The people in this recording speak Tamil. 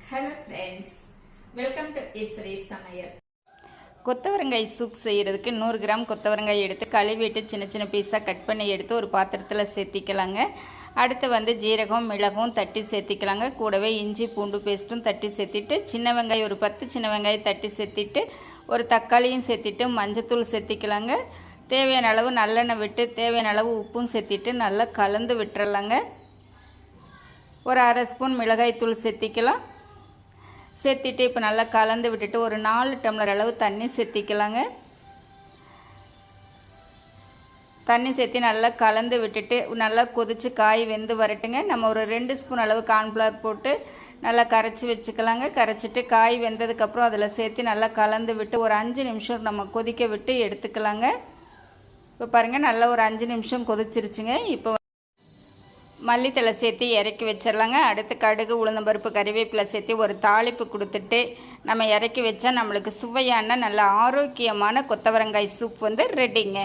Hello friends, welcome to Eswari சமையல். கொத்தவரங்காய் சூப் செய்கிறதுக்கு 100 கிராம் கொத்தவரங்காய் எடுத்து கழுவிட்டு சின்ன சின்ன பீஸாக கட் பண்ணி எடுத்து ஒரு பாத்திரத்தில் சேர்த்திக்கலாங்க. அடுத்து ஜீரகம் மிளகும் தட்டி சேர்த்திக்கலாங்க. கூடவே இஞ்சி பூண்டு பேஸ்ட்டும் தட்டி சேர்த்திட்டு, சின்ன வெங்காயம் ஒரு 10 சின்ன வெங்காயம் தட்டி சேர்த்திட்டு, ஒரு தக்காளியும் சேர்த்திட்டு மஞ்சத்தூள் சேர்த்திக்கலாங்க. தேவையான அளவு நல்லெண்ணெய் விட்டு தேவையான அளவு உப்பும் சேர்த்திட்டு நல்லா கலந்து விட்டுறலாங்க. ஒரு அரை ஸ்பூன் மிளகாய் தூள் சேர்த்திக்கலாம். சேர்த்திட்டு இப்போ நல்லா கலந்து விட்டுட்டு ஒரு 4 டம்ளர் அளவு தண்ணி சேர்த்திக்கலாங்க. தண்ணி சேர்த்தி நல்லா கலந்து விட்டுட்டு நல்லா கொதித்து காய் வெந்து வரட்டுங்க. நம்ம ஒரு 2 ஸ்பூன் அளவு கார்ன்ஃப்ளவர் போட்டு நல்லா கரைச்சி வச்சுக்கலாங்க. கரைச்சிட்டு காய் வெந்ததுக்கப்புறம் அதில் சேர்த்து நல்லா கலந்து விட்டு ஒரு 5 நிமிஷம் நம்ம கொதிக்க விட்டு எடுத்துக்கலாங்க. இப்போ பாருங்கள், நல்லா ஒரு 5 நிமிஷம் கொதிச்சிருச்சுங்க. இப்போ மல்லித்தலை சேர்த்து இறக்கி வச்சிடலாங்க. அடுத்து கடுகு உளுந்தம்பருப்பு கறிவேப்பிலை சேர்த்து ஒரு தாளிப்பு கொடுத்துட்டு நம்ம இறக்கி வச்சா நம்மளுக்கு சுவையான நல்ல ஆரோக்கியமான கொத்தவரங்காய் சூப் ரெடிங்க.